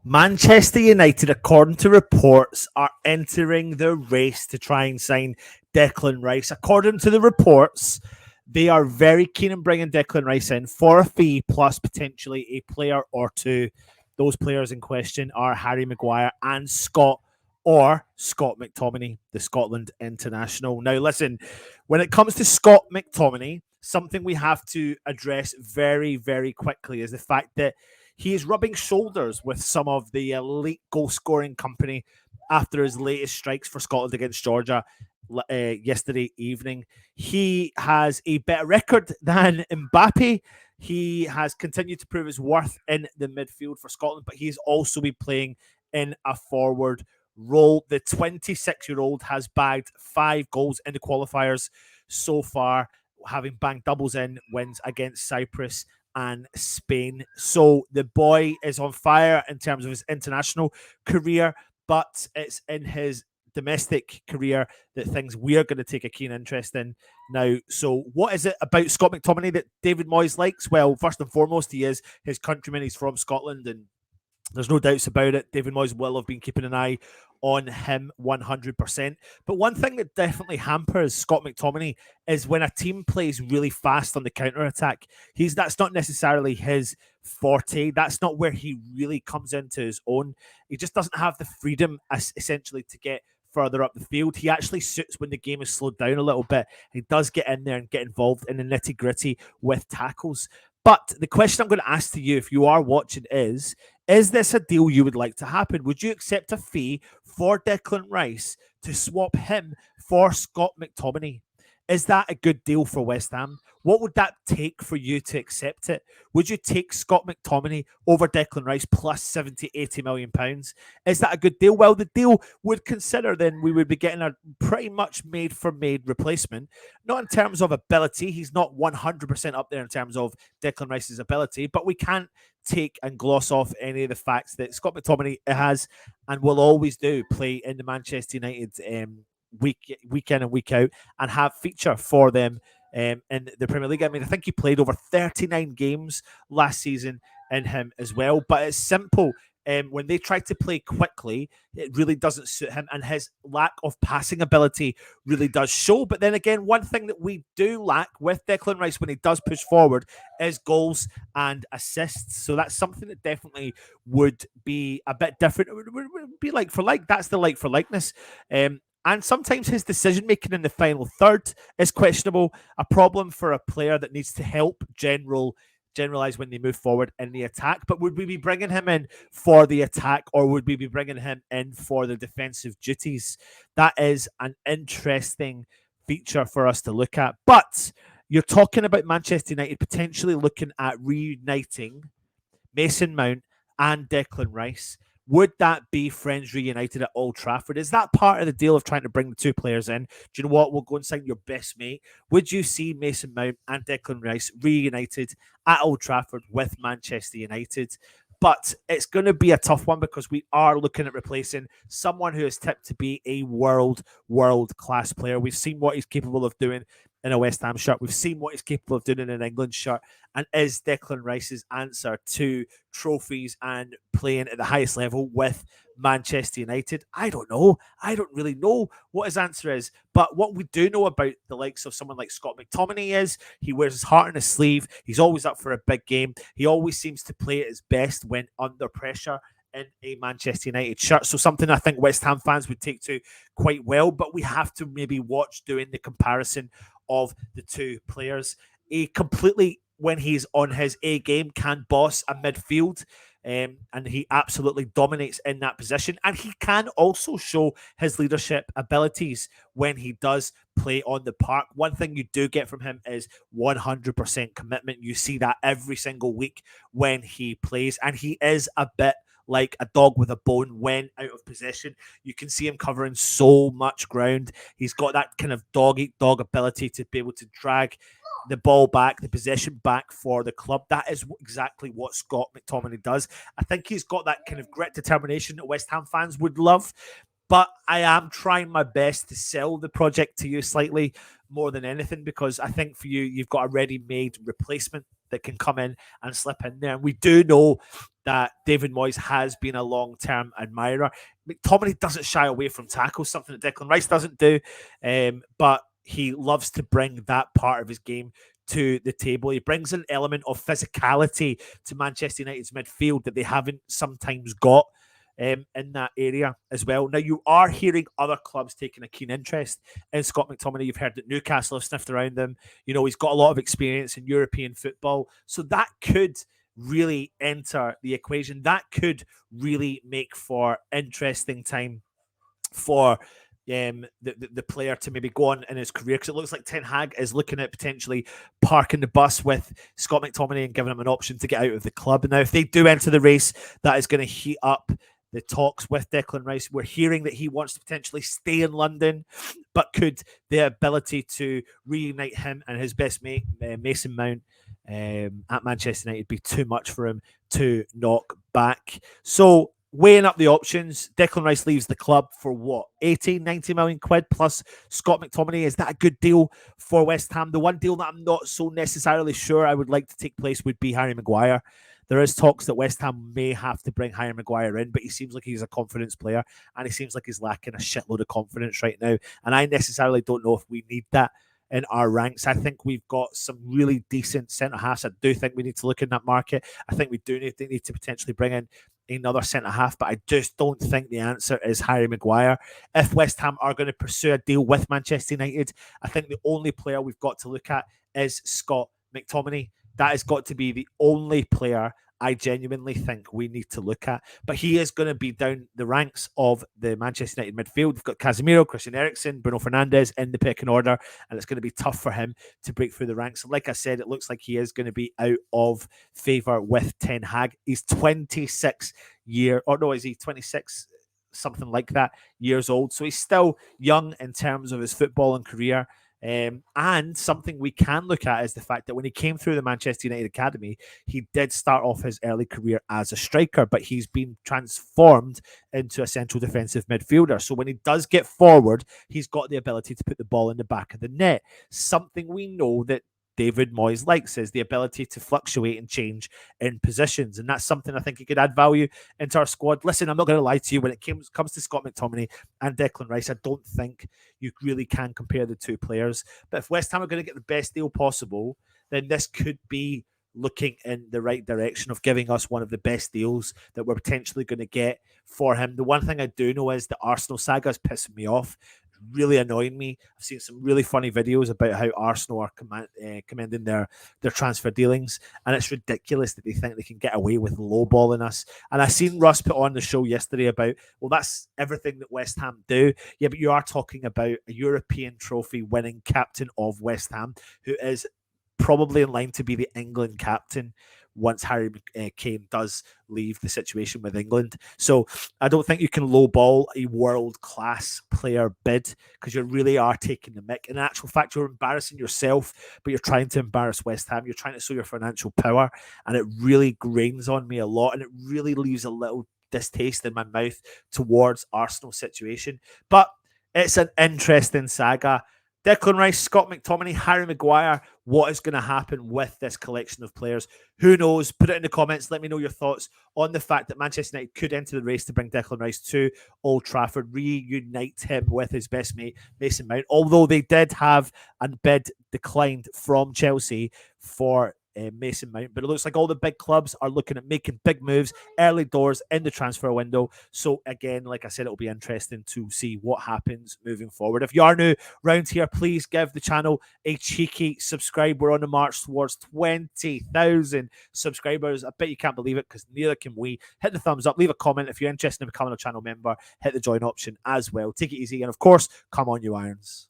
Manchester United, according to reports, are entering the race to try and sign Declan Rice. According to the reports, they are very keen on bringing Declan Rice in for a fee plus potentially a player or two. Those players in question are Harry Maguire and Scott McTominay, the Scotland international. Now, listen, when it comes to Scott McTominay, something we have to address very, very quickly is the fact that he is rubbing shoulders with some of the elite goal scoring company after his latest strikes for Scotland against Georgia yesterday evening. He has a better record than Mbappe. He has continued to prove his worth in the midfield for Scotland, but he's also been playing in a forward role. The 26-year-old has bagged 5 goals in the qualifiers so far, having banged doubles in wins against Cyprus and Spain. So the boy is on fire in terms of his international career, but it's in his domestic career that things we are going to take a keen interest in now. So what is it about Scott McTominay that David Moyes likes? Well, first and foremost, he is his countryman. He's from Scotland, and there's no doubts about it. David Moyes will have been keeping an eye on him 100%. But one thing that definitely hampers Scott McTominay is when a team plays really fast on the counter-attack. That's not necessarily his forte. That's not where he really comes into his own. He just doesn't have the freedom, essentially, to get further up the field. He actually suits when the game is slowed down a little bit. He does get in there and get involved in the nitty-gritty with tackles. But the question I'm going to ask to you, if you are watching, is this a deal you would like to happen? Would you accept a fee for Declan Rice to swap him for Scott McTominay? Is that a good deal for West Ham? What would that take for you to accept it? Would you take Scott McTominay over Declan Rice plus 70, 80 million pounds? Is that a good deal? Well, the deal would consider then we would be getting a pretty much made-for-made replacement. Not in terms of ability. He's not 100% up there in terms of Declan Rice's ability, but we can't take and gloss off any of the facts that Scott McTominay has and will always do play in the Manchester United week in and week out and have feature for them in the Premier League. I mean, I think he played over 39 games last season in him as well, but it's simple. When they try to play quickly, it really doesn't suit him, and his lack of passing ability really does show. But then again, one thing that we do lack with Declan Rice when he does push forward is goals and assists. So that's something that definitely would be a bit different. It would be like for like. That's the like for likeness. And sometimes his decision-making in the final third is questionable, a problem for a player that needs to help generalize when they move forward in the attack. But would we be bringing him in for the attack, or would we be bringing him in for the defensive duties? That is an interesting feature for us to look at. But you're talking about Manchester United potentially looking at reuniting Mason Mount and Declan Rice. Would that be friends reunited at Old Trafford? Is that part of the deal of trying to bring the two players in? Do you know what? We'll go and sign your best mate. Would you see Mason Mount and Declan Rice reunited at Old Trafford with Manchester United? But it's going to be a tough one because we are looking at replacing someone who is tipped to be a world-class player. We've seen what he's capable of doing in a West Ham shirt. We've seen what he's capable of doing in an England shirt. And is Declan Rice's answer to trophies and playing at the highest level with Manchester United? I don't know. I don't really know what his answer is. But what we do know about the likes of someone like Scott McTominay is he wears his heart on his sleeve. He's always up for a big game. He always seems to play at his best when under pressure in a Manchester United shirt. So something I think West Ham fans would take to quite well, but we have to maybe watch doing the comparison of the two players. He completely, when he's on his A game, can boss a midfield, and he absolutely dominates in that position. And he can also show his leadership abilities when he does play on the park. One thing you do get from him is 100% commitment. You see that every single week when he plays, and he is a bit like a dog with a bone when out of possession. You can see him covering so much ground. He's got that kind of dog-eat-dog ability to be able to drag the ball back, the possession back for the club. That is exactly what Scott McTominay does. I think he's got that kind of grit, determination that West Ham fans would love. But I am trying my best to sell the project to you slightly more than anything, because I think for you, you've got a ready-made replacement that can come in and slip in there. And we do know that David Moyes has been a long-term admirer. McTominay doesn't shy away from tackles, something that Declan Rice doesn't do, but he loves to bring that part of his game to the table. He brings an element of physicality to Manchester United's midfield that they haven't sometimes got in that area as well. Now, you are hearing other clubs taking a keen interest in Scott McTominay. You've heard that Newcastle have sniffed around him. You know, he's got a lot of experience in European football. So that could really enter the equation. That could really make for interesting time for the player to maybe go on in his career, because it looks like Ten Hag is looking at potentially parking the bus with Scott McTominay and giving him an option to get out of the club. And now, if they do enter the race, that is going to heat up the talks with Declan Rice. We're hearing that he wants to potentially stay in London, but could the ability to reunite him and his best mate, Mason Mount, at Manchester United be too much for him to knock back? So, weighing up the options, Declan Rice leaves the club for what, 80, 90 million quid plus Scott McTominay. Is that a good deal for West Ham? The one deal that I'm not so necessarily sure I would like to take place would be Harry Maguire. There is talks that West Ham may have to bring Harry Maguire in, but he seems like he's a confidence player, and he seems like he's lacking a shitload of confidence right now. And I necessarily don't know if we need that in our ranks. I think we've got some really decent centre-halves. I do think we need to look in that market. I think we do need to potentially bring in another centre-half, but I just don't think the answer is Harry Maguire. If West Ham are going to pursue a deal with Manchester United, I think the only player we've got to look at is Scott McTominay. That has got to be the only player I genuinely think we need to look at. But he is going to be down the ranks of the Manchester United midfield. We've got Casemiro, Christian Eriksen, Bruno Fernandes in the pecking order, and it's going to be tough for him to break through the ranks. Like I said, it looks like he is going to be out of favour with Ten Hag. He's 26 is he 26? Something like that, years old. So he's still young in terms of his footballing career. And something we can look at is the fact that when he came through the Manchester United Academy, he did start off his early career as a striker, but he's been transformed into a central defensive midfielder. So when he does get forward, he's got the ability to put the ball in the back of the net. Something we know that David Moyes likes is the ability to fluctuate and change in positions. And that's something I think he could add value into our squad. Listen, I'm not going to lie to you. When it comes to Scott McTominay and Declan Rice, I don't think you really can compare the two players. But if West Ham are going to get the best deal possible, then this could be looking in the right direction of giving us one of the best deals that we're potentially going to get for him. The one thing I do know is the Arsenal saga is pissing me off, really annoying me. I've seen some really funny videos about how Arsenal are commending their transfer dealings, and it's ridiculous that they think they can get away with lowballing us. And I seen Russ put on the show yesterday about, well, that's everything that West Ham do. Yeah, but you are talking about a European trophy winning captain of West Ham, who is probably in line to be the England captain once Harry Kane does leave the situation with England. So I don't think you can lowball a world-class player bid, because you really are taking the mick. In actual fact, you're embarrassing yourself, but you're trying to embarrass West Ham. You're trying to show your financial power, and it really grains on me a lot, and it really leaves a little distaste in my mouth towards Arsenal's situation. But it's an interesting saga. Declan Rice, Scott McTominay, Harry Maguire. What is going to happen with this collection of players? Who knows? Put it in the comments. Let me know your thoughts on the fact that Manchester United could enter the race to bring Declan Rice to Old Trafford, reunite him with his best mate, Mason Mount. Although they did have a bid declined from Chelsea for Mason Mount, but it looks like all the big clubs are looking at making big moves early doors in the transfer window. So again, like I said, it'll be interesting to see what happens moving forward. If you are new around here, please give the channel a cheeky subscribe. We're on the march towards 20,000 subscribers. I bet you can't believe it, because neither can we. Hit the thumbs up, leave a comment. If you're interested in becoming a channel member, hit the join option as well. Take it easy, and of course, come on, you Irons.